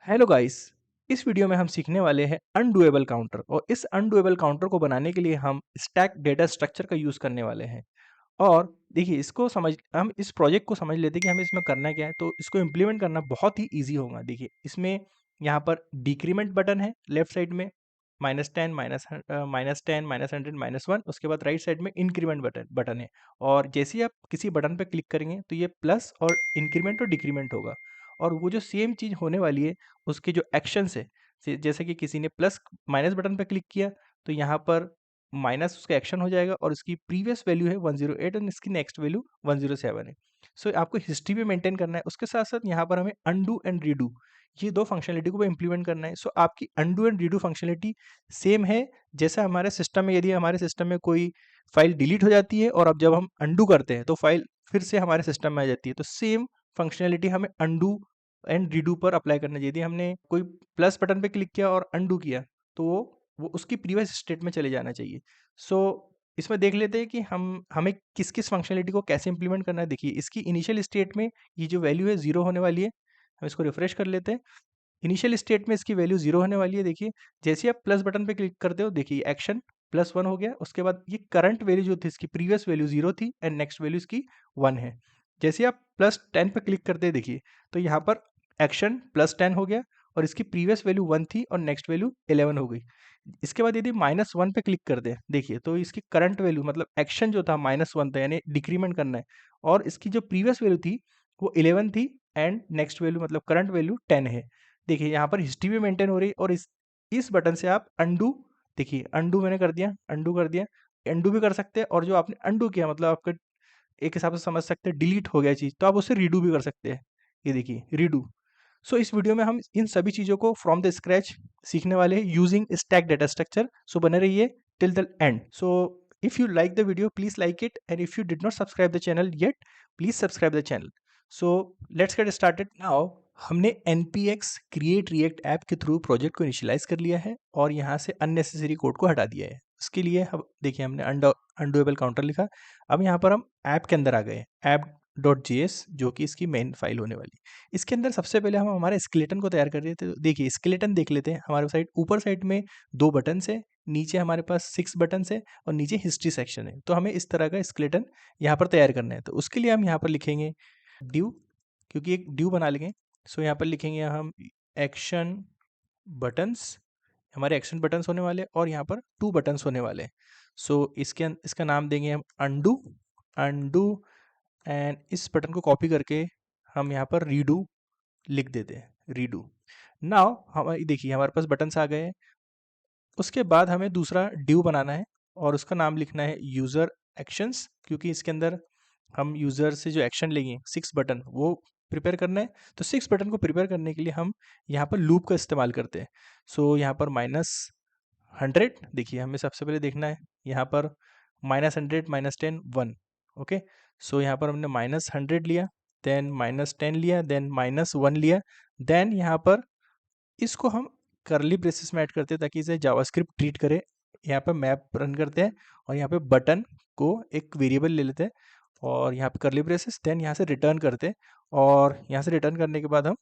Hello guys. इस video में हम सीखने वाले हैं अनडुएबल काउंटर और इस अनडुएबल काउंटर को बनाने के लिए हम स्टैक डेटा स्ट्रक्चर का यूज़ करने वाले हैं। और देखिए, इसको समझ हम इस प्रोजेक्ट को समझ लेते हैं कि हमें इसमें करना क्या है। तो इसको इम्प्लीमेंट करना बहुत ही ईजी होगा। देखिए, इसमें यहाँ पर डिक्रीमेंट बटन है लेफ्ट साइड में, -10 -10 -100 -1। उसके बाद राइट साइड में इंक्रीमेंट बटन बटन है। और जैसे ही आप किसी बटन पर क्लिक करेंगे तो ये प्लस और इंक्रीमेंट और डिक्रीमेंट होगा। और वो जो सेम चीज़ होने वाली है, उसके जो एक्शंस है, जैसे कि किसी ने प्लस माइनस बटन पर क्लिक किया तो यहाँ पर माइनस उसका एक्शन हो जाएगा और उसकी प्रीवियस वैल्यू है 108 और इसकी नेक्स्ट वैल्यू 107 है। सो आपको हिस्ट्री भी मेंटेन करना है। उसके साथ साथ यहाँ पर हमें अनडू एंड रीडू, ये दो फंक्शनलिटी को भी इंप्लीमेंट करना है। सो आपकी undo and redo functionality same है जैसा हमारे सिस्टम में, यदि हमारे सिस्टम में कोई फाइल डिलीट हो जाती है और अब जब हम अनडू करते हैं तो फाइल फिर से हमारे सिस्टम में आ जाती है। तो सेम फंक्शनलिटी हमें अनडू एंड रीडू पर अप्लाई करना चाहिए। यदि हमने कोई प्लस बटन पे क्लिक किया और अनडू किया तो वो उसकी प्रीवियस स्टेट में चले जाना चाहिए। सो इसमें देख लेते हैं कि हमें किस किस फंक्शनलिटी को कैसे इंप्लीमेंट करना है। देखिए, इसकी इनिशियल स्टेट में ये जो वैल्यू है ज़ीरो होने वाली है। हम इसको रिफ्रेश कर लेते हैं। इनिशियल स्टेट में इसकी वैल्यू ज़ीरो होने वाली है। देखिए, जैसे ही आप प्लस बटन पे क्लिक करते हो, देखिए एक्शन +1 हो गया। उसके बाद ये करंट वैल्यू जो थी, इसकी प्रीवियस वैल्यू 0 थी एंड नेक्स्ट वैल्यू इसकी 1 है। जैसे ही आप +10 पे क्लिक करते हैं, देखिए तो यहाँ पर एक्शन +10 हो गया और इसकी प्रीवियस वैल्यू 1 थी और नेक्स्ट वैल्यू 11 हो गई। इसके बाद यदि -1 पे क्लिक कर दें, देखिए तो इसकी करंट वैल्यू मतलब एक्शन जो था -1 था, यानी डिक्रीमेंट करना है। और इसकी जो प्रीवियस वैल्यू थी वो 11 थी एंड नेक्स्ट वैल्यू मतलब करंट वैल्यू 10 है। देखिए, यहाँ पर हिस्ट्री भी मेंटेन हो रही है और इस बटन से आप अंडू, देखिए अंडू मैंने कर दिया, अंडू कर दिया। अंडू भी कर सकते हैं और जो आपने अंडू किया मतलब आपका एक हिसाब से समझ सकते हैं डिलीट हो गया चीज़, तो आप उसे रीडू भी कर सकते हैं। ये देखिए रीडू। सो इस वीडियो में हम इन सभी चीज़ों को फ्रॉम द स्क्रैच सीखने वाले हैं यूजिंग स्टैक डेटा स्ट्रक्चर। सो बने रहिए till the end. So if you like the video please like it and if you did not subscribe the channel yet, please subscribe the channel. So let's get started now. हमने npx create react app के through project को initialise कर लिया है और यहाँ से unnecessary code को हटा दिया है। उसके लिए हम देखिए हमने अनडुएबल काउंटर लिखा। अब यहाँ पर हम ऐप के अंदर आ गए, app.js जो कि इसकी मेन फाइल होने वाली। इसके अंदर सबसे पहले हम हमारे स्केलेटन को तैयार कर रहे थे। तो देखिए स्केलेटन देख लेते हैं। हमारे साइड ऊपर साइड में 2 बटन्स है, नीचे हमारे पास 6 बटन्स है और नीचे हिस्ट्री सेक्शन है। तो हमें इस तरह का स्केलेटन यहाँ पर तैयार करना है। तो उसके लिए हम यहाँ पर लिखेंगे ड्यू, क्योंकि एक ड्यू बना लेंगे। सो यहाँ पर लिखेंगे हम एक्शन बटन्स, हमारे एक्शन बटन्स होने वाले और यहाँ पर 2 बटन्स होने वाले। सो इसका नाम देंगे हम अंडू, अंडू। एंड इस बटन को कॉपी करके हम यहाँ पर रीडू लिख देते हैं, रीडू। नाउ हम देखिए हमारे पास बटन्स आ गए हैं। उसके बाद हमें दूसरा ड्यू बनाना है और उसका नाम लिखना है यूज़र एक्शंस, क्योंकि इसके अंदर हम यूज़र से जो एक्शन लेंगे 6 बटन वो प्रिपेयर करना है। तो 6 बटन को प्रिपेयर करने के लिए हम यहाँ पर लूप का इस्तेमाल करते हैं। सो यहाँ पर -100, देखिए हमें सबसे पहले देखना है यहाँ पर -100 -10 1। ओके, सो यहाँ पर हमने -100 लिया, देन -10 लिया, देन -1 लिया। देन यहाँ पर इसको हम करली ब्रेसेस में ऐड करते हैं ताकि इसे जावास्क्रिप्ट ट्रीट करे। यहाँ पे मैप रन करते हैं और यहाँ पे बटन को एक वेरिएबल ले लेते हैं और यहाँ पे करली ब्रेसेस, देन यहाँ से रिटर्न करते हैं। और यहाँ से रिटर्न करने के बाद हम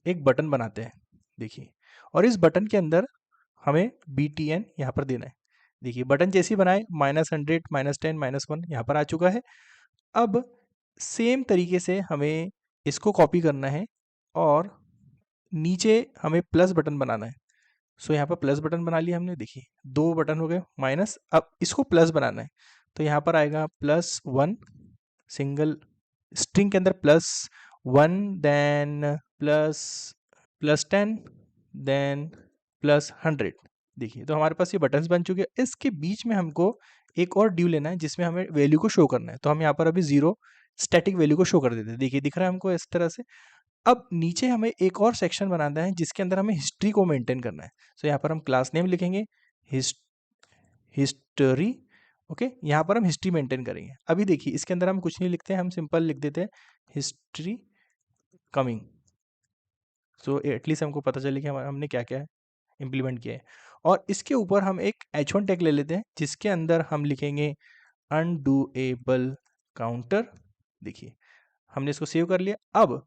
एक बटन बनाते हैं, देखिए। और इस बटन के अंदर हमें btn यहाँ पर देना है। देखिए बटन जैसे ही बनाए -100 -10 -1 यहाँ पर आ चुका है। अब सेम तरीके से हमें इसको कॉपी करना है और नीचे हमें प्लस बटन बनाना है। सो यहाँ पर प्लस बटन बना लिया हमने, देखिए 2 बटन हो गए माइनस। अब इसको प्लस बनाना है तो यहाँ पर आएगा +1, सिंगल स्ट्रिंग के अंदर +1, देन +10, देन +100। देखिए तो हमारे पास ये बटन्स बन चुके हैं। इसके बीच में हमको एक और ड्यू लेना है जिसमें हमें वैल्यू को शो करना है। तो हम यहाँ पर अभी 0 स्टैटिक वैल्यू को शो कर देते हैं। देखिए दिख रहा है हमको इस तरह से। अब नीचे हमें एक और सेक्शन बनाना है जिसके अंदर हमें हिस्ट्री को मेंटेन करना है। सो यहाँ पर हम क्लास नेम लिखेंगे हिस्ट्री। ओके, यहाँ पर हम हिस्ट्री मेंटेन करेंगे। अभी देखिए इसके अंदर हम कुछ नहीं लिखते हैं, हम सिंपल लिख देते हैं हिस्ट्री कमिंग। सो एटलीस्ट हमको पता चले कि हमने क्या क्या इम्प्लीमेंट किया है। और इसके ऊपर हम एक h1 टैग ले लेते हैं जिसके अंदर हम लिखेंगे अनडूएबल काउंटर। देखिए हमने इसको सेव कर लिया। अब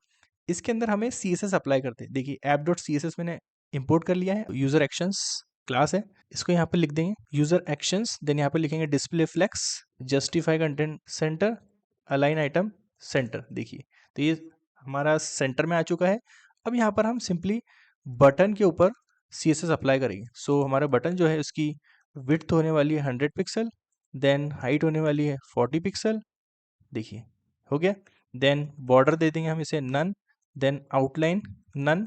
इसके अंदर हमें CSS अप्लाई करते हैं। देखिए ऐप डॉट CSS मैंने इंपोर्ट कर लिया है, यूज़र एक्शंस क्लास है, इसको यहाँ पर लिख देंगे यूज़र एक्शंस, देन यहाँ पर लिखेंगे display flex, justify content center, align item center. देखिए तो ये हमारा सेंटर में आ चुका है। अब यहाँ पर हम सिंपली बटन के ऊपर CSS अप्लाई करेंगे। सो हमारा बटन जो है उसकी विड्थ होने वाली है 100 पिक्सल, देन हाइट होने वाली है 40 पिक्सल। देखिए हो गया। देन बॉर्डर दे देंगे हम इसे none, then outline none,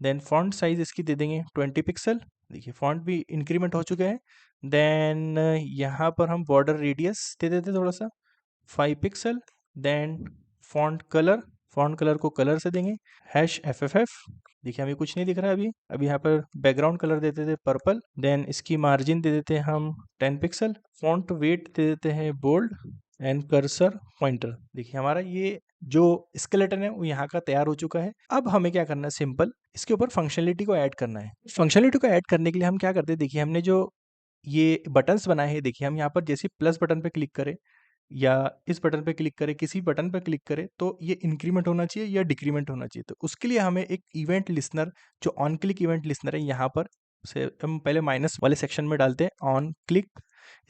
then font size इसकी दे देंगे 20 पिक्सल। देखिए फॉन्ट भी इंक्रीमेंट हो चुके हैं। देन यहाँ पर हम बॉर्डर रेडियस दे देते थोड़ा सा 5 पिक्सल। देन फॉन्ट कलर को कलर से देंगे #FFF। देखिए हमें कुछ नहीं दिख रहा है अभी। अभी यहाँ पर बैकग्राउंड कलर देते थे पर्पल। देन इसकी मार्जिन दे देते हैं हम 10 पिक्सल। फॉन्ट वेट दे देते हैं बोल्ड एंड कर्सर पॉइंटर। देखिए हमारा ये जो स्केलेटन है वो यहाँ का तैयार हो चुका है। अब हमें क्या करना है, सिंपल इसके ऊपर फंक्शनलिटी को ऐड करना है। फंक्शनलिटी को ऐड करने के लिए हम क्या करते हैं, देखिए हमने जो ये बटन्स बनाए हैं, देखिए हम यहाँ पर जैसे प्लस बटन पे क्लिक करें या इस बटन पे क्लिक करें, किसी बटन पे क्लिक करें तो ये इंक्रीमेंट होना चाहिए या डिक्रीमेंट होना चाहिए। तो उसके लिए हमें एक इवेंट लिस्नर, जो ऑन क्लिक इवेंट लिस्नर है, यहाँ पर से हम पहले माइनस वाले सेक्शन में डालते हैं ऑन क्लिक।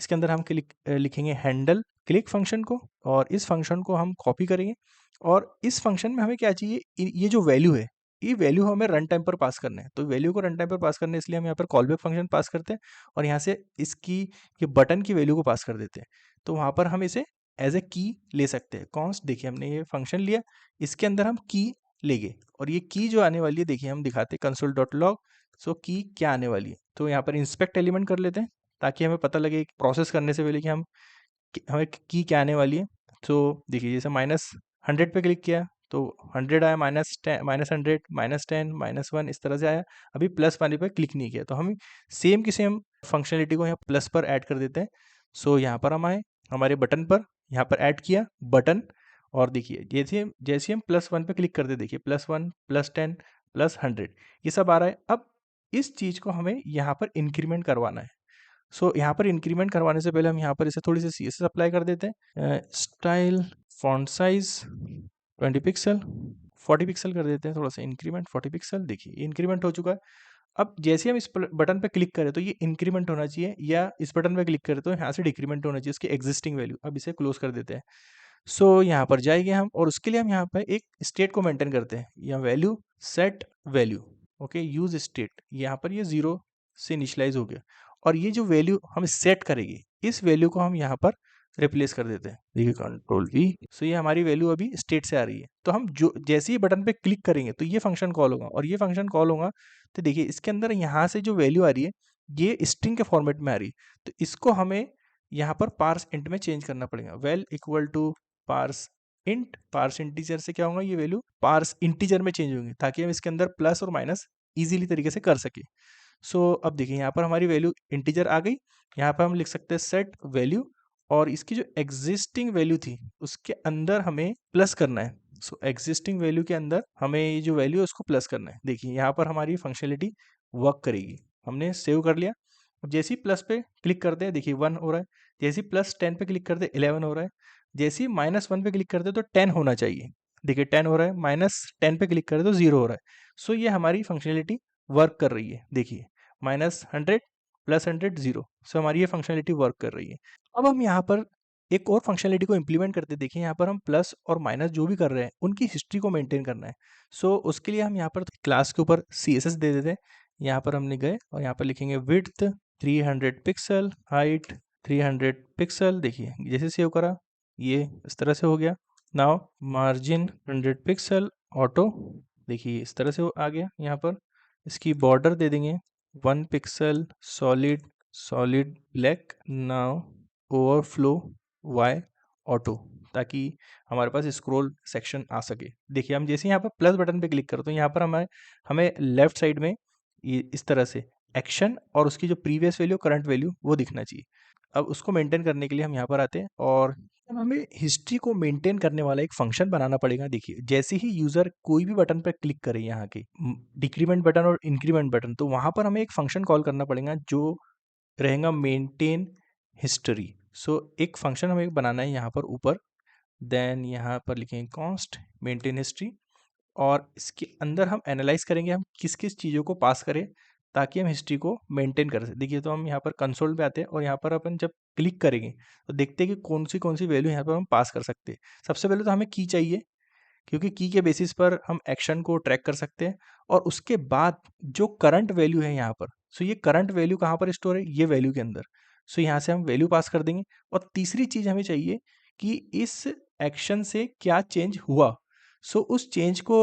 इसके अंदर हम लिखेंगे हैंडल क्लिक फंक्शन को, और इस फंक्शन को हम कॉपी करेंगे। और इस फंक्शन में हमें क्या चाहिए, ये जो वैल्यू है, ये वैल्यू हमें रन टाइम पर पास करना है। तो वैल्यू को रन टाइम पर पास करने इसलिए हम यहाँ पर कॉलबैक फंक्शन पास करते हैं और यहाँ से इसकी ये बटन की वैल्यू को पास कर देते हैं। तो वहाँ पर हम इसे एज ए की ले सकते हैं। कॉन्स्ट, देखिए हमने ये फंक्शन लिया, इसके अंदर हम की लेंगे और ये की जो आने वाली है, देखिए हम दिखाते हैं console.log। सो की क्या आने वाली है, तो यहाँ पर इंस्पेक्ट एलिमेंट कर लेते हैं ताकि हमें पता लगे प्रोसेस करने से पहले कि हमें की क्या आने वाली है। तो देखिए जैसे -100 पे क्लिक किया तो 100 आया, -10 -100 -10 -1 इस तरह से आया। अभी प्लस वाले पे क्लिक नहीं किया, तो हम सेम की सेम फंक्शनलिटी को यहाँ प्लस पर ऐड कर देते हैं। सो यहाँ पर हम आए हमारे बटन पर, यहाँ पर ऐड किया बटन, और देखिए जैसे जैसे हम +1 पे क्लिक करते, देखिए +1 +10 +100 ये सब आ रहा है। अब इस चीज़ को हमें यहाँ पर इंक्रीमेंट करवाना है। सो यहाँ पर इंक्रीमेंट करवाने से पहले हम यहाँ पर इसे थोड़ी सी CSS अप्लाई कर देते हैं। Style font size 20 pixel, 40 pixel कर देते हैं, थोड़ा सा इंक्रीमेंट 40 पिक्सल। देखिए इंक्रीमेंट हो चुका है। अब जैसे हम इस बटन पे क्लिक करें तो ये इंक्रीमेंट होना चाहिए, या इस बटन पे क्लिक करें तो यहाँ से डिक्रीमेंट होना चाहिए इसकी एग्जिस्टिंग वैल्यू। अब इसे क्लोज कर देते हैं। सो यहाँ पर जाएंगे हम, और उसके लिए हम यहाँ पर एक स्टेट को मेंटेन करते हैं, या value set value. Okay, use state, यहाँ पर ये 0 से इनिशियलाइज हो गया, और ये जो वैल्यू हम सेट करेंगे इस वैल्यू को हम यहाँ पर रिप्लेस कर देते हैं। देखिए Ctrl+V। सो ये हमारी वैल्यू अभी स्टेट से आ रही है। तो हम जो जैसे ही बटन पे क्लिक करेंगे तो ये फंक्शन कॉल होगा, और ये फंक्शन कॉल होगा तो देखिए इसके अंदर यहाँ से जो वैल्यू आ रही है ये स्ट्रिंग के फॉर्मेट में आ रही है। तो इसको हमें यहाँ पर पार्स इंट में चेंज करना पड़ेगा। Val equal to parse int, parse integer से क्या होगा, ये वैल्यू पार्स इंटीजर में चेंज होंगी ताकि हम इसके अंदर प्लस और माइनस इजीली तरीके से कर सके। सो अब देखिए यहाँ पर हमारी वैल्यू इंटीजर आ गई। यहाँ पर हम लिख सकते हैं सेट वैल्यू, और इसकी जो एग्जिस्टिंग वैल्यू थी उसके अंदर हमें प्लस करना है। सो एग्जिस्टिंग वैल्यू के अंदर हमें ये जो वैल्यू है उसको प्लस करना है। देखिए यहाँ पर हमारी फंक्शनलिटी वर्क करेगी। हमने सेव कर लिया। अब जैसे ही प्लस पे क्लिक करते हैं देखिए 1 हो रहा है, जैसे ही +10 पे क्लिक करते हैं 11 हो रहा है, जैसे ही -1 पे क्लिक करते हैं तो 10 होना चाहिए। देखिए 10 हो रहा है, -10 पे क्लिक करें तो 0 हो रहा है। सो ये हमारी फंक्शनलिटी वर्क कर रही है। देखिए -100 +100 0। सो हमारी ये फंक्शनलिटी वर्क कर रही है। अब हम यहाँ पर एक और फंक्शनलिटी को इम्प्लीमेंट करते हैं। देखिए यहाँ पर हम प्लस और माइनस जो भी कर रहे हैं उनकी हिस्ट्री को मेंटेन करना है। सो उसके लिए हम यहाँ पर क्लास के ऊपर CSS दे देते हैं। यहाँ पर हमने गए और यहाँ पर लिखेंगे विड्थ 300 पिक्सल, हाइट 300 पिक्सल। देखिए जैसे सेव करा ये इस तरह से हो गया। Now margin 100 pixel auto. देखिए इस तरह से आ गया। यहाँ पर इसकी बॉर्डर दे देंगे 1 pixel solid, solid black. Now overflow Y auto, ताकि हमारे पास स्क्रॉल सेक्शन आ सके। देखिए हम जैसे यहाँ पर प्लस बटन पे क्लिक करते हैं, यहाँ पर हमें हमें लेफ्ट साइड में ये इस तरह से एक्शन और उसकी जो प्रीवियस वैल्यू करंट वैल्यू वो दिखना चाहिए। अब उसको मेंटेन करने के लिए हम यहाँ पर आते हैं, और अब हमें हिस्ट्री को मेंटेन करने वाला एक फंक्शन बनाना पड़ेगा। देखिए जैसे ही यूज़र कोई भी बटन पर क्लिक करे, यहाँ के डिक्रीमेंट बटन और इंक्रीमेंट बटन, तो वहाँ पर हमें एक फंक्शन कॉल करना पड़ेगा जो रहेगा मेंटेन हिस्ट्री। सो एक फंक्शन हमें बनाना है यहाँ पर ऊपर। देन यहाँ पर लिखेंगे कॉन्स्ट मेंटेन हिस्ट्री, और इसके अंदर हम एनालाइज करेंगे हम किस किस चीज़ों को पास करें ताकि हम हिस्ट्री को मेंटेन कर सकें। देखिए तो हम यहाँ पर कंसोल पे आते हैं और यहाँ पर अपन जब क्लिक करेंगे तो देखते हैं कि कौन सी वैल्यू यहाँ पर हम पास कर सकते हैं। सबसे पहले तो हमें की चाहिए, क्योंकि की के बेसिस पर हम एक्शन को ट्रैक कर सकते हैं। और उसके बाद जो करंट वैल्यू है यहाँ पर, सो ये करंट वैल्यू कहाँ पर स्टोर है, ये वैल्यू के अंदर। सो यहाँ से हम वैल्यू पास कर देंगे। और तीसरी चीज़ हमें चाहिए कि इस एक्शन से क्या चेंज हुआ। सो उस चेंज को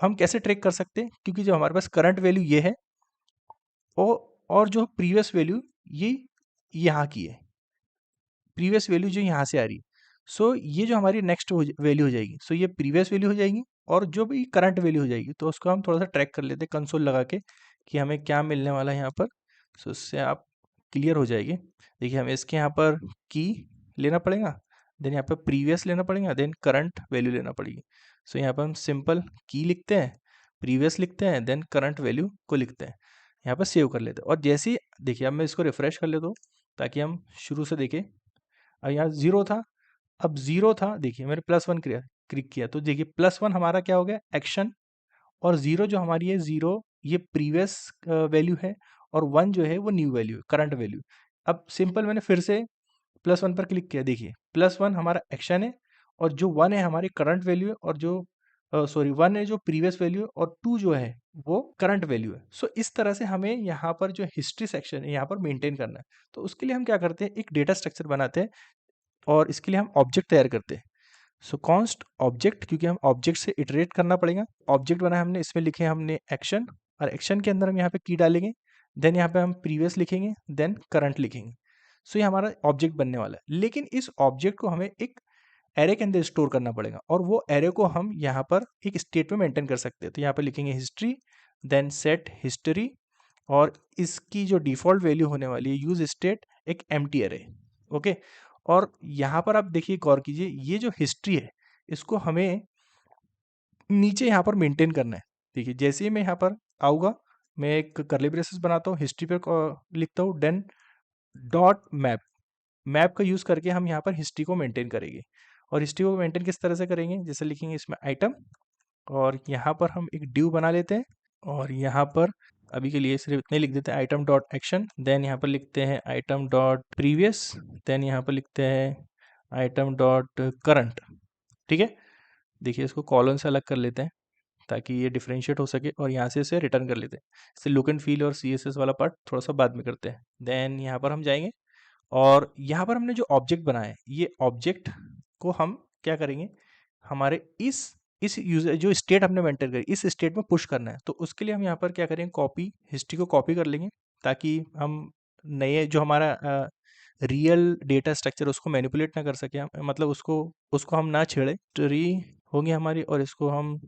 हम कैसे ट्रैक कर सकते हैं, क्योंकि जो हमारे पास करंट वैल्यू ये है और जो प्रीवियस वैल्यू ये यहाँ की है, प्रीवियस वैल्यू जो यहाँ से आ रही है। सो ये जो हमारी नेक्स्ट वैल्यू हो जाएगी, सो ये प्रीवियस वैल्यू हो जाएगी और जो भी करंट वैल्यू हो जाएगी। तो उसको हम थोड़ा सा ट्रैक कर लेते हैं कंसोल लगा के कि हमें क्या मिलने वाला है यहाँ पर। सो उससे आप क्लियर हो जाएगी। देखिए हमें इसके यहाँ पर की लेना पड़ेगा, देन यहाँ पर प्रीवियस लेना पड़ेगा, देन करंट वैल्यू लेना पड़ेगी। सो यहाँ पर हम सिंपल की लिखते हैं, प्रीवियस लिखते हैं, देन करंट वैल्यू को लिखते हैं, यहाँ पर सेव कर लेते हैं। और जैसे ही देखिए अब मैं इसको रिफ्रेश कर लेता हूँ ताकि हम शुरू से देखें। अब यहाँ 0 था, अब 0 था, देखिए मैंने +1 क्लिक किया तो देखिए +1 हमारा क्या हो गया, एक्शन। और 0 जो हमारी है, 0 ये प्रीवियस वैल्यू है और 1 जो है वो न्यू वैल्यू है, करंट वैल्यू। अब सिंपल मैंने फिर से +1 पर क्लिक किया, देखिए +1 हमारा एक्शन है और जो 1 है हमारी करंट वैल्यू है और जो सॉरी 1 है जो प्रीवियस वैल्यू है और 2 जो है वो करंट वैल्यू है। सो इस तरह से हमें यहाँ पर जो हिस्ट्री सेक्शन है यहाँ पर मेंटेन करना है। तो उसके लिए हम क्या करते हैं, एक डेटा स्ट्रक्चर बनाते हैं और इसके लिए हम ऑब्जेक्ट तैयार करते हैं। सो कॉन्स्ट ऑब्जेक्ट, क्योंकि हम ऑब्जेक्ट से इटरेट करना पड़ेगा। ऑब्जेक्ट बनाया हमने, इसमें लिखे हमने एक्शन और एक्शन के अंदर हम यहाँ पे की डालेंगे, देन यहाँ पे हम प्रीवियस लिखेंगे, देन करंट लिखेंगे। सो ये हमारा ऑब्जेक्ट बनने वाला है। लेकिन इस ऑब्जेक्ट को हमें एक एरे के अंदर स्टोर करना पड़ेगा और वो एरे को हम यहाँ पर एक स्टेट में मेंटेन कर सकते हैं। तो यहाँ पर लिखेंगे हिस्ट्री, देन सेट हिस्ट्री और इसकी जो डिफ़ॉल्ट वैल्यू होने वाली है यूज़ स्टेट एक एम्प्टी अरे। ओके। और यहाँ पर आप देखिए गौर कीजिए, ये जो हिस्ट्री है इसको हमें नीचे यहाँ पर मेंटेन करना है। देखिए जैसे ही मैं यहाँ पर आऊँगा, मैं एक कर्ली ब्रेसेस बनाता हूँ, हिस्ट्री पे लिखता हूँ देन डॉट मैप। मैप का यूज़ करके हम यहाँ पर हिस्ट्री को मेंटेन करेंगे। और हिस्ट्री को मेंटेन किस तरह से करेंगे, जैसे लिखेंगे इसमें आइटम और यहाँ पर हम एक ड्यू बना लेते हैं और यहाँ पर अभी के लिए सिर्फ इतने लिख देते हैं, आइटम डॉट एक्शन, देन यहाँ पर लिखते हैं आइटम डॉट प्रीवियस, देन यहाँ पर लिखते हैं आइटम डॉट करंट। ठीक है। देखिए इसको कॉलन से अलग कर लेते हैं ताकि ये डिफरेंशिएट हो सके और यहाँ से इसे रिटर्न कर लेते हैं। इसे लुक एंड फील और CSS वाला पार्ट थोड़ा सा बाद में करते हैं। देन यहाँ पर हम जाएंगे और यहाँ पर हमने जो ऑब्जेक्ट बनाया है, ये ऑब्जेक्ट को हम क्या करेंगे, हमारे इस यूजर जो स्टेट हमने मेंटेन करी इस स्टेट में पुश करना है। तो उसके लिए हम यहाँ पर क्या करेंगे, कॉपी हिस्ट्री को कॉपी कर लेंगे ताकि हम नए जो हमारा रियल डेटा स्ट्रक्चर उसको मैनिपुलेट ना कर सके, मतलब उसको उसको हम ना छेड़े। ट्री होगी हमारी और इसको हम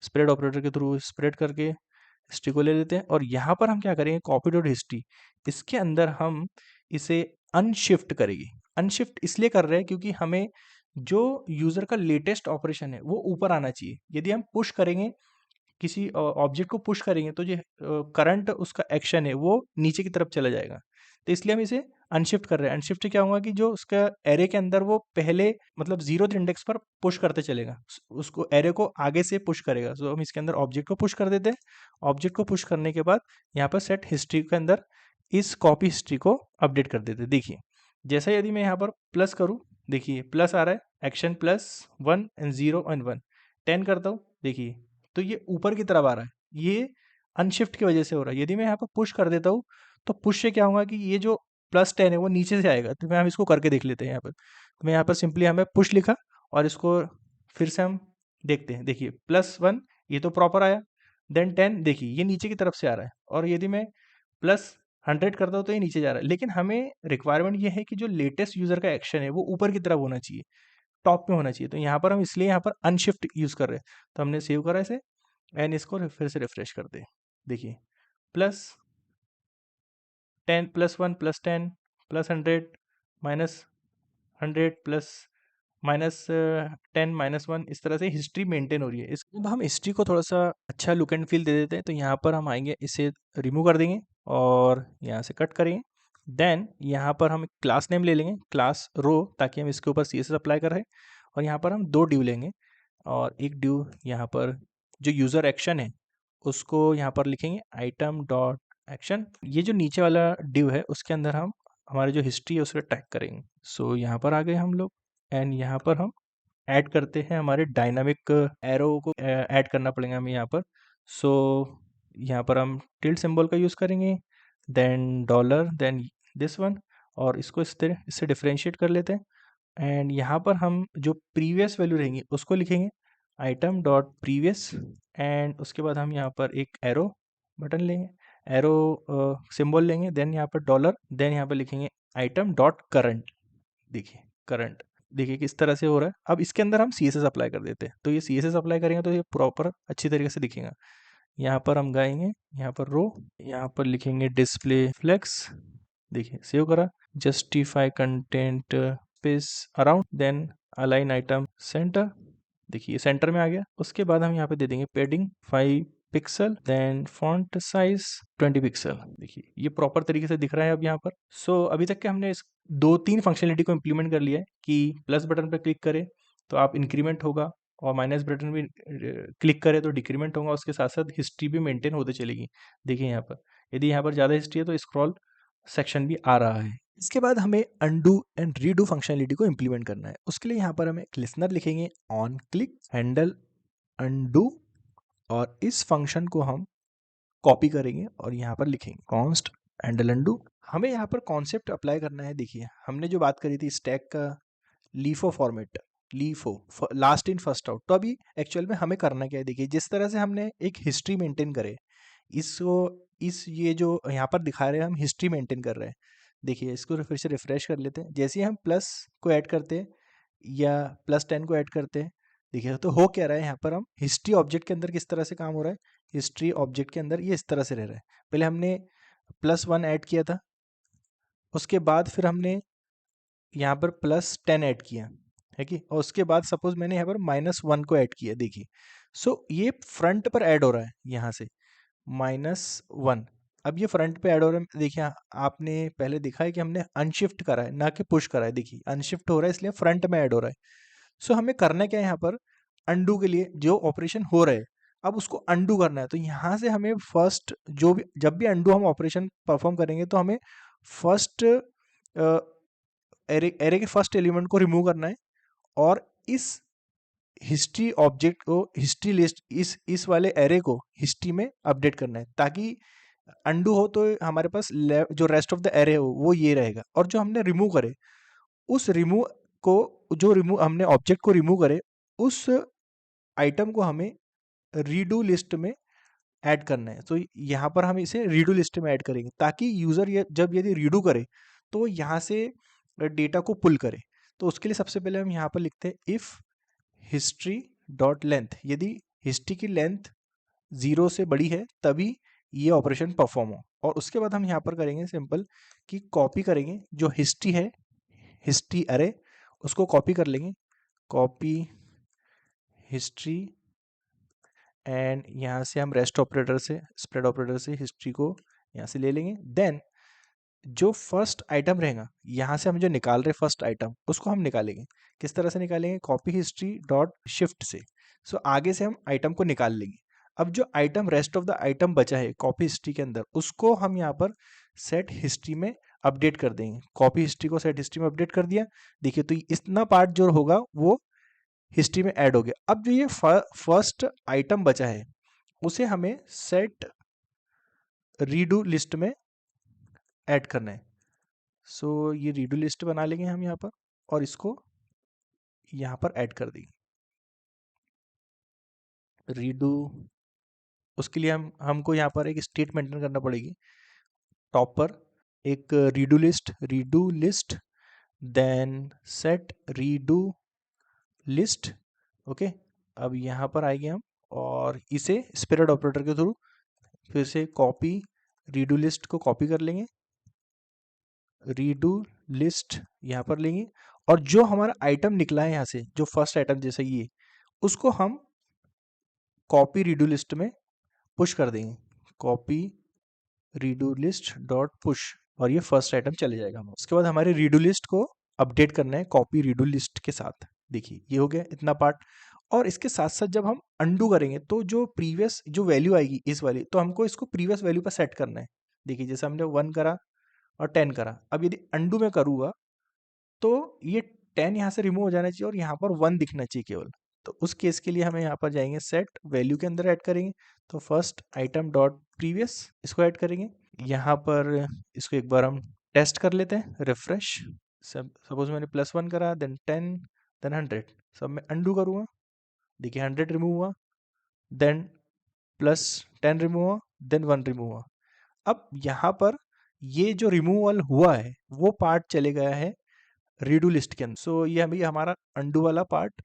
स्प्रेड ऑपरेटर के थ्रू स्प्रेड करके हिस्ट्री को ले लेते हैं। और यहाँ पर हम क्या करेंगे, कॉपी डॉट हिस्ट्री, इसके अंदर हम इसे अनशिफ्ट करेंगे। अनशिफ्ट इसलिए कर रहे हैं क्योंकि हमें जो यूज़र का लेटेस्ट ऑपरेशन है वो ऊपर आना चाहिए। यदि हम पुश करेंगे किसी ऑब्जेक्ट को पुश करेंगे तो जो करंट उसका एक्शन है वो नीचे की तरफ चला जाएगा। तो इसलिए हम इसे अनशिफ्ट कर रहे हैं। अनशिफ्ट से क्या होगा कि जो उसका एरे के अंदर वो पहले मतलब 0th इंडेक्स पर पुश करते चलेगा, उसको एरे को आगे से पुश करेगा। तो हम इसके अंदर ऑब्जेक्ट को पुश कर देते हैं। ऑब्जेक्ट को पुश करने के बाद यहाँ पर सेट हिस्ट्री के अंदर इस कॉपी हिस्ट्री को अपडेट कर देते हैं। देखिए जैसा यदि मैं यहाँ पर प्लस करूँ, देखिए प्लस आ रहा है, एक्शन +1 एंड 0 एंड 1, 10 करता हूँ, देखिए तो ये ऊपर की तरफ आ रहा है, ये अनशिफ्ट की वजह से हो रहा है। यदि मैं यहाँ पर पुश कर देता हूँ तो पुश से क्या होगा कि ये जो +10 है वो नीचे से आएगा। तो मैं हम इसको करके देख लेते हैं यहाँ पर। तो मैं यहाँ पर सिंपली हमें पुश लिखा और इसको फिर से हम देखते हैं। देखिए +1 ये तो प्रॉपर आया, देन 10 देखिए ये नीचे की तरफ से आ रहा है और यदि मैं +100 करता हूँ तो ये नीचे जा रहा है। लेकिन हमें रिक्वायरमेंट ये है कि जो लेटेस्ट यूज़र का एक्शन है वो ऊपर की तरफ होना चाहिए, टॉप में होना चाहिए। तो यहाँ पर हम इसलिए यहाँ पर अनशिफ्ट यूज़ कर रहे हैं। तो हमने सेव करा इसे एंड इसको फिर से रिफ्रेश कर दे। देखिए +10 +1 +10 +100 -100 प्लस -10 -1, इस तरह से हिस्ट्री मेंटेन हो रही है। इस अब हम हिस्ट्री को थोड़ा सा अच्छा लुक एंड फील दे देते हैं। तो यहाँ पर हम आएंगे, इसे रिमूव कर देंगे और यहाँ से कट करेंगे। देन यहाँ पर हम क्लास नेम ले लेंगे, क्लास रो, ताकि हम इसके ऊपर CSS अप्लाई कर रहे हैं। और यहाँ पर हम 2 ड्यू लेंगे और एक ड्यू यहाँ पर जो यूज़र एक्शन है उसको यहाँ पर लिखेंगे आइटम डॉट एक्शन। ये जो नीचे वाला डिव है उसके अंदर हम हमारी जो हिस्ट्री है उसे टैग करेंगे। सो यहाँ पर आ गए हम लोग एंड यहाँ पर हम ऐड करते हैं हमारे डायनामिक एरो को ऐड करना पड़ेगा हमें यहाँ पर। सो यहाँ पर हम टिल्ड सिंबल का यूज़ करेंगे, then dollar, then this one, और इसको इस तरह इससे डिफरेंशिएट कर लेते हैं। एंड यहाँ पर हम जो प्रीवियस वैल्यू रहेंगी उसको लिखेंगे आइटम डॉट प्रीवियस, एंड उसके बाद हम यहाँ पर एक एरो बटन लेंगे, एरो सिंबल लेंगे, देन यहाँ पर डॉलर, देन यहाँ पर लिखेंगे आइटम डॉट करंट। देखिए करंट, देखिए किस तरह से हो रहा है। अब इसके अंदर हम CSS अप्लाई कर देते हैं, तो ये CSS अप्लाई करेंगे तो ये प्रॉपर अच्छी तरीके से दिखेगा। यहाँ पर हम गाएंगे, यहाँ पर रो, यहाँ पर लिखेंगे डिस्प्ले फ्लेक्स, देखिए सेव करा, justify content space around, then align item center, देखिए सेंटर में आ गया। उसके बाद हम यहाँ पे दे देंगे padding 5 pixel, then font size 20 pixel, देखिए ये प्रॉपर तरीके से दिख रहा है अब यहाँ पर। सो अभी तक के हमने इस 2-3 फंक्शनलिटी को इम्प्लीमेंट कर लिया है कि प्लस बटन पर क्लिक करें तो आप इंक्रीमेंट होगा, और माइनस बटन भी क्लिक करें तो डिक्रीमेंट होगा, उसके साथ साथ हिस्ट्री भी मेंटेन होते चलेगी। देखिए यहाँ पर यदि यहाँ पर ज़्यादा हिस्ट्री है तो स्क्रॉल सेक्शन भी आ रहा है। इसके बाद हमें अनडू एंड रीडू फंक्शनलिटी को इम्प्लीमेंट करना है। उसके लिए यहाँ पर हमें एक लिसनर लिखेंगे ऑन क्लिक हैंडल अनडू, और इस फंक्शन को हम कॉपी करेंगे और यहाँ पर लिखेंगे कॉन्स्ट हैंडल अनडू। हमें यहाँ पर कॉन्सेप्ट अप्लाई करना है। देखिए हमने जो बात करी थी स्टैक का LIFO format, LIFO last in first out, तो अभी एक्चुअल में हमें करना क्या है। देखिए जिस तरह से हमने एक हिस्ट्री मेंटेन करे, इसको इस ये जो यहाँ पर दिखा रहे हैं हम हिस्ट्री मेंटेन कर रहे हैं। देखिए इसको फिर से रिफ्रेश कर लेते हैं। जैसे ही हम प्लस को ऐड करते हैं या +10 को ऐड करते हैं, देखिए तो हो क्या रहा है, यहाँ पर हम हिस्ट्री ऑब्जेक्ट के अंदर किस तरह से काम हो रहा है, हिस्ट्री ऑब्जेक्ट के अंदर ये इस तरह से रह रहा है। पहले हमने +1 ऐड किया था, उसके बाद फिर हमने यहाँ पर +10 ऐड किया है कि, और उसके बाद सपोज मैंने यहाँ पर -1 को ऐड किया, देखिए। सो ये फ्रंट पर ऐड हो रहा है यहाँ से -1। अब ये फ्रंट पे ऐड हो रहा है। देखिए आपने पहले देखा है कि हमने अनशिफ्ट करा है ना कि पुश करा है। देखिए अनशिफ्ट हो रहा है इसलिए फ्रंट में ऐड हो रहा है। सो हमें करना क्या है, यहाँ पर अनडू के लिए जो ऑपरेशन हो रहा है अब उसको अनडू करना है। तो यहाँ से हमें फर्स्ट जो भी जब भी अनडू हम ऑपरेशन परफॉर्म करेंगे तो हमें फर्स्ट एरे के फर्स्ट एलिमेंट को रिमूव करना है, और इस हिस्ट्री ऑब्जेक्ट को, हिस्ट्री लिस्ट, इस वाले एरे को हिस्ट्री में अपडेट करना है, ताकि अनडू हो तो हमारे पास जो रेस्ट ऑफ द एरे हो वो ये रहेगा। और जो हमने रिमूव करे उस रिमूव को, जो रिमूव हमने ऑब्जेक्ट को रिमूव करे उस आइटम को हमें रीडू लिस्ट में ऐड करना है। तो यहाँ पर हम इसे रीडू लिस्ट में ऐड करेंगे ताकि यूज़र जब यदि रीडू करे तो यहाँ से डेटा को पुल करे। तो उसके लिए सबसे पहले हम यहाँ पर लिखते हैं इफ़ हिस्ट्री डॉट लेंथ, यदि हिस्ट्री की लेंथ 0 से बड़ी है तभी ये ऑपरेशन परफॉर्म हो। और उसके बाद हम यहाँ पर करेंगे सिंपल कि कॉपी करेंगे जो हिस्ट्री है, हिस्ट्री अरे उसको कॉपी कर लेंगे, कॉपी हिस्ट्री, एंड यहाँ से हम रेस्ट ऑपरेटर से, स्प्रेड ऑपरेटर से हिस्ट्री को यहाँ से ले लेंगे। देन जो फर्स्ट आइटम रहेगा यहाँ से हम जो निकाल रहे फर्स्ट आइटम उसको हम निकालेंगे। किस तरह से निकालेंगे, कॉपी हिस्ट्री डॉट शिफ्ट से। सो आगे से हम आइटम को निकाल लेंगे। अब जो item rest of the item बचा है कॉपी हिस्ट्री के अंदर उसको हम यहाँ पर सेट हिस्ट्री में अपडेट कर देंगे। कॉपी हिस्ट्री को सेट हिस्ट्री में अपडेट कर दिया। देखिए तो इतना पार्ट जो होगा वो हिस्ट्री में ऐड हो गया। अब जो ये फर्स्ट आइटम बचा है उसे हमें सेट रीडू लिस्ट में ऐड करना है। सो ये रीडू लिस्ट बना लेंगे हम यहाँ पर और इसको यहाँ पर ऐड कर देंगे रीडू। उसके लिए हमको यहाँ पर एक स्टेट मेंटेन करना पड़ेगी। टॉप पर एक redo list then set redo list. Okay, अब यहाँ पर आएंगे हम और इसे स्प्रेड ऑपरेटर के थ्रू फिर से कॉपी रीडू लिस्ट को कॉपी कर लेंगे, रीडू लिस्ट यहाँ पर लेंगे, और जो हमारा आइटम निकला है यहाँ से जो फर्स्ट आइटम जैसे ये उसको हम कॉपी रीडू लिस्ट में पुश कर देंगे, copy redo list dot push, और ये फर्स्ट आइटम चले जाएगा। हम उसके बाद हमारे रीडू लिस्ट को अपडेट करना है कॉपी रीडू लिस्ट के साथ। देखिए ये हो गया इतना पार्ट। और इसके साथ-साथ जब हम अंडू करेंगे तो जो प्रीवियस जो वैल्यू आएगी इस वाली, तो हमको इसको प्रीवियस वैल्यू पे सेट करना है। देखिए जैसे हमने 1 करा और 10 करा। अब यदि अंडू मैं करूँगा तो ये 10 यहाँ से रिमूव हो जाना चाहिए और यहाँ पर 1 दिखना चाहिए केवल। तो उस केस के लिए हमें यहाँ पर जाएँगे सेट वैल्यू के अंदर ऐड करेंगे। तो फर्स्ट आइटम डॉट प्रीवियस इसको ऐड करेंगे। यहाँ पर इसको एक बार हम टेस्ट कर लेते हैं, रिफ्रेश। सपोज़ मैंने +1 करा, देन 10, देन 100। सब मैं अंडू करूँगा। देखिए 100 रिमूव हुआ, देन +10 रिमूव हुआ, देन 1 रिमूव हुआ। अब यहाँ पर ये जो रिमूवल हुआ है वो पार्ट चले गया है रीडू लिस्ट के अंदर। सो ये अभी हमारा अंडू वाला पार्ट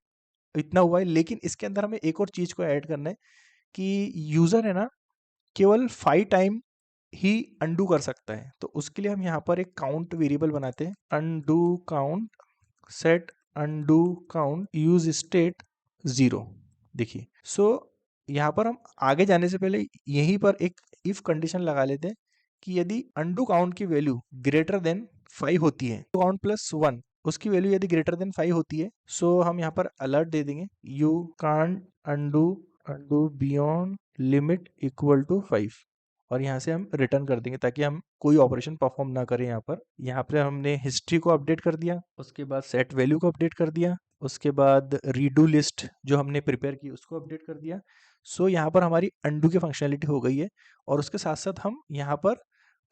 इतना हुआ है, लेकिन इसके अंदर हमें एक और चीज़ को ऐड करना है कि यूज़र है ना केवल 5 टाइम ही अंडू कर सकता है। तो उसके लिए हम यहाँ पर एक काउंट वेरिएबल बनाते हैं, undo count, set undo count use state 0। देखिए सो यहाँ पर हम आगे जाने से पहले यहीं पर एक इफ कंडीशन लगा लेते हैं कि यदि अंडू काउंट की वैल्यू ग्रेटर देन 5 होती है, काउंट +1 उसकी वैल्यू यदि ग्रेटर देन 5 होती है, सो हम यहाँ पर अलर्ट दे देंगे, you can't undo undo beyond limit equal to 5, और यहाँ से हम रिटर्न कर देंगे ताकि हम कोई ऑपरेशन परफॉर्म ना करें। यहाँ पर हमने हिस्ट्री को अपडेट कर दिया, उसके बाद सेट वैल्यू को अपडेट कर दिया, उसके बाद रीडू लिस्ट जो हमने प्रिपेयर की उसको अपडेट कर दिया। सो यहाँ पर हमारी अंडू की फंक्शनलिटी हो गई है, और उसके साथ साथ हम यहाँ पर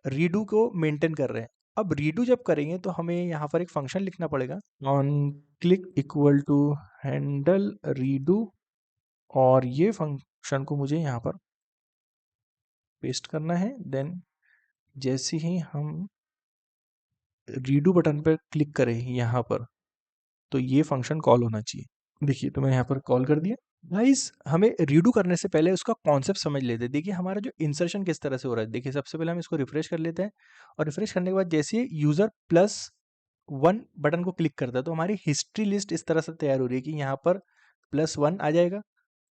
रीडू को मेंटेन कर रहे हैं। अब रीडू जब करेंगे तो हमें यहाँ पर एक फंक्शन लिखना पड़ेगा, on click equal to handle redo, और ये फंक्शन को मुझे यहाँ पर पेस्ट करना है। देन जैसे ही हम रीडू बटन पर क्लिक करें यहाँ पर, तो ये फंक्शन कॉल होना चाहिए। देखिए तो मैं यहाँ पर कॉल कर दिया। गाइस हमें रीडू करने से पहले उसका कॉन्सेप्ट समझ लेते हैं। देखिए हमारा जो इंसर्शन किस तरह से हो रहा है। देखिए सबसे पहले हम इसको रिफ्रेश कर लेते हैं, और रिफ्रेश करने के बाद जैसे यूज़र +1 बटन को क्लिक करता है तो हमारी हिस्ट्री लिस्ट इस तरह से तैयार हो रही है कि यहाँ पर +1 आ जाएगा।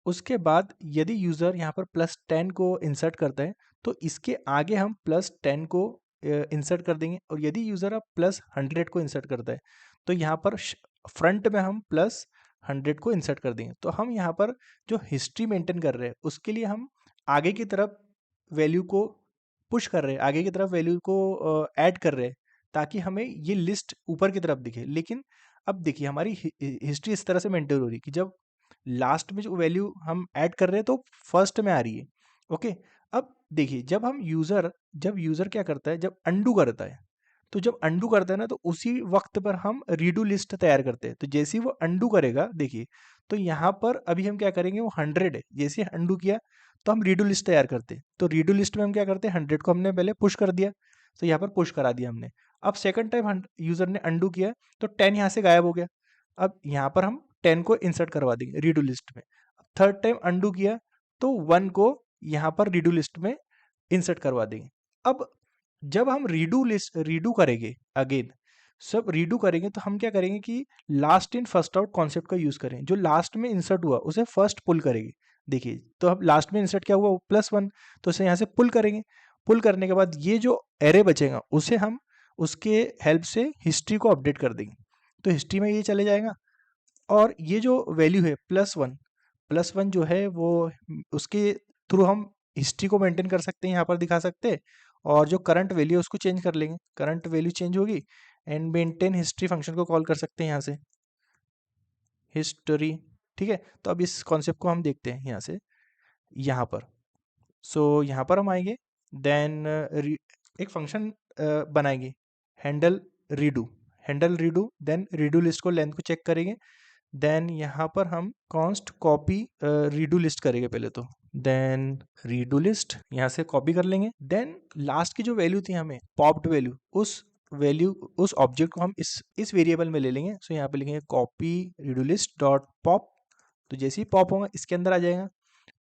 उसके बाद यदि यूज़र यहाँ पर +10 को इंसर्ट करता है तो इसके आगे हम +10 को इंसर्ट कर देंगे, और यदि यूज़र अब +100 को इंसर्ट करता है तो यहाँ पर फ्रंट में हम +100 को इंसर्ट कर देंगे। तो हम यहाँ पर जो हिस्ट्री मेंटेन कर रहे हैं उसके लिए हम आगे की तरफ वैल्यू को पुश कर रहे हैं, आगे की तरफ वैल्यू को ऐड कर रहे हैं ताकि हमें ये लिस्ट ऊपर की तरफ दिखे। लेकिन अब देखिए हमारी हिस्ट्री इस तरह से मेंटेन हो रही है कि जब लास्ट में जो वैल्यू हम ऐड कर रहे हैं तो फर्स्ट में आ रही है। ओके, अब देखिए जब यूज़र क्या करता है, जब अंडू करता है, तो जब अंडू करता है ना तो उसी वक्त पर हम रीडू लिस्ट तैयार करते हैं। तो जैसे ही वो अंडू करेगा देखिए, तो यहाँ पर अभी हम क्या करेंगे, वो 100 है, जैसे ही अंडू किया तो हम रीडू लिस्ट तैयार करते हैं। तो रीडू लिस्ट में हम क्या करते हैं, 100 को हमने पहले पुश कर दिया, तो यहाँ पर पुश करा दिया हमने। अब सेकंड टाइम यूज़र ने अंडू किया तो 10 यहाँ से गायब हो गया। अब यहाँ पर हम 10 को इंसर्ट करवा देंगे रीडू लिस्ट में। थर्ड टाइम अंडू किया तो 1 को यहाँ पर रीडू लिस्ट में इंसर्ट करवा देंगे। अब जब हम रीडू करेंगे अगेन, सब रीडू करेंगे तो हम क्या करेंगे कि last in first out concept का यूज करें। जो लास्ट में इंसर्ट हुआ उसे फर्स्ट पुल करेंगे। देखिए तो अब लास्ट में इंसर्ट क्या हुआ, +1, तो इसे यहाँ से पुल करेंगे। पुल करने के बाद ये जो एरे बचेगा उसे हम उसके हेल्प से हिस्ट्री को अपडेट कर देंगे। तो हिस्ट्री में ये चले जाएगा, और ये जो वैल्यू है +1 जो है वो उसके थ्रू हम हिस्ट्री को मेंटेन कर सकते हैं, यहाँ पर दिखा सकते हैं, और जो करंट वैल्यू है उसको चेंज कर लेंगे। करंट वैल्यू चेंज होगी एंड मेंटेन हिस्ट्री फंक्शन को कॉल कर सकते हैं यहाँ से, हिस्ट्री। ठीक है, तो अब इस कॉन्सेप्ट को हम देखते हैं यहाँ से, यहाँ पर। सो यहाँ पर हम आएंगे, देन एक फंक्शन बनाएंगे, handle redo, then redo list को लेंथ को चेक करेंगे। देन यहाँ पर हम कॉन्स्ट कॉपी रीडू लिस्ट करेंगे पहले तो, देन रीडू लिस्ट यहाँ से कॉपी कर लेंगे। देन लास्ट की जो वैल्यू थी हमें पॉप्ड वैल्यू, उस ऑब्जेक्ट को हम इस वेरिएबल में ले लेंगे। सो यहाँ पे लिखेंगे copy redo list dot pop. तो जैसे ही पॉप होगा इसके अंदर आ जाएगा,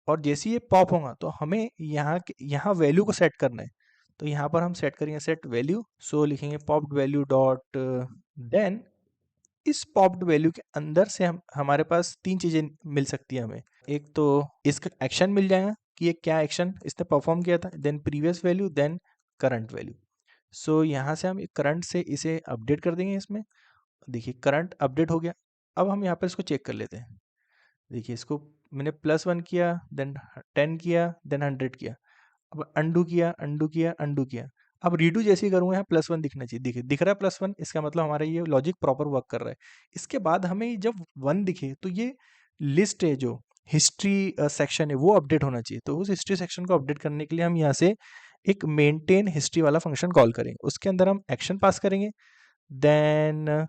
और जैसे ही ये पॉप होगा तो हमें यहाँ वैल्यू को सेट करना है। तो यहाँ पर हम सेट करेंगे सेट वैल्यू। सो लिखेंगे पॉप्ड वैल्यू डॉट, देन इस पॉप्ड वैल्यू के अंदर से हम हमारे पास 3 चीज़ें मिल सकती है हमें। एक तो इसका एक्शन मिल जाएगा कि ये क्या एक्शन इसने परफॉर्म किया था, then previous value, then current value. So यहाँ से हम करंट से इसे अपडेट कर देंगे इसमें। देखिए करंट अपडेट हो गया। अब हम यहाँ पर इसको चेक कर लेते हैं। देखिए इसको मैंने +1 किया, देन 10 किया, देन 100 किया। अब अंडू किया, अंडू किया, अंडू किया। अब रीडू जैसे ही करूँगा यहाँ +1 दिखना चाहिए। देखिए दिख रहा है +1, इसका मतलब हमारा ये लॉजिक प्रॉपर वर्क कर रहा है। इसके बाद हमें जब 1 दिखे तो ये लिस्ट है जो हिस्ट्री सेक्शन है वो अपडेट होना चाहिए। तो उस हिस्ट्री सेक्शन को अपडेट करने के लिए हम यहाँ से एक मेंटेन हिस्ट्री वाला फंक्शन कॉल करेंगे। उसके अंदर हम एक्शन पास करेंगे, देन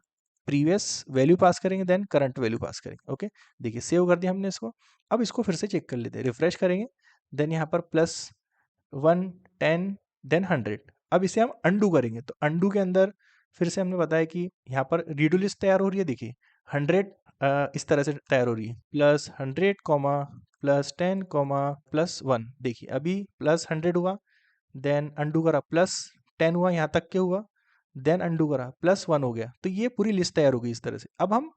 प्रीवियस वैल्यू पास करेंगे, देन करंट वैल्यू पास करेंगे। ओके, देखिए सेव कर दिया हमने इसको। अब इसको फिर से चेक कर लेते हैं, रिफ्रेश करेंगे, देन यहाँ पर +1, 10, देन 100। अब इसे हम अंडू करेंगे, तो अंडू के अंदर फिर से हमने बताया कि यहाँ पर रीडू लिस्ट तैयार हो रही है। देखिए 100 इस तरह से तैयार हो रही है, +100, +10, +1। देखिए अभी +100 हुआ, देन अंडू करा, +10 हुआ, यहाँ तक के हुआ, देन अंडू करा, +1 हो गया। तो ये पूरी लिस्ट तैयार हो गई इस तरह से। अब हम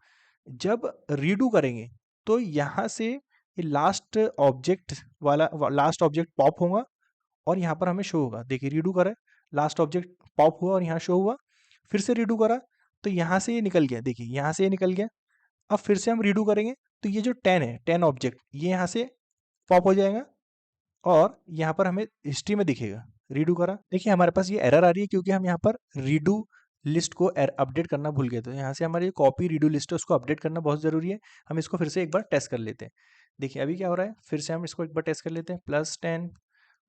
जब रीडू करेंगे तो यहाँ से ये लास्ट ऑब्जेक्ट पॉप होगा और यहाँ पर हमें शो होगा। देखिए रीडू करा, लास्ट ऑब्जेक्ट पॉप हुआ और यहाँ शो हुआ। फिर से रीडू करा तो यहाँ से ये निकल गया। देखिए यहाँ से ये निकल गया। अब फिर से हम रीडू करेंगे तो ये जो 10 है, 10 ऑब्जेक्ट, ये यहाँ से पॉप हो जाएगा और यहाँ पर हमें हिस्ट्री में दिखेगा। रीडू करा, देखिए हमारे पास ये एरर आ रही है क्योंकि हम यहाँ पर रीडू लिस्ट को अपडेट करना भूल गए। तो यहाँ से हमारी कॉपी रीडू लिस्ट है उसको अपडेट करना बहुत ज़रूरी है। हम इसको फिर से एक बार टेस्ट कर लेते हैं। देखिए अभी क्या हो रहा है, फिर से हम इसको एक बार टेस्ट कर लेते हैं। +10,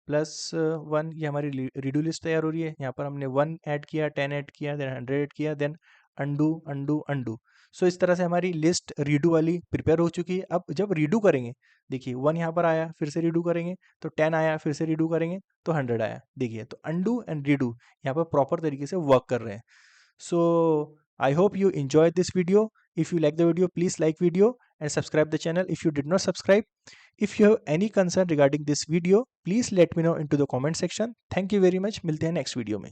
+1, ये हमारी रीडू लिस्ट तैयार हो रही है। यहाँ पर हमने 1 ऐड किया, 10 ऐड किया, देन 100 ऐड किया, देन अंडू अंडू अंडू। सो इस तरह से हमारी लिस्ट रीडू वाली प्रिपेयर हो चुकी है। अब जब रीडू करेंगे, देखिए 1 यहाँ पर आया, फिर से रीडू करेंगे तो 10 आया, फिर से रीडू करेंगे तो 100 आया। देखिए तो अंडू एंड रीडू यहाँ पर प्रॉपर तरीके से वर्क कर रहे हैं। So I hope you enjoyed this video. If you like the video, please like video and subscribe the channel if you did not subscribe. If you have any concern regarding this video, please let me know into the comment section. Thank you very much. मिलते हैं next video में।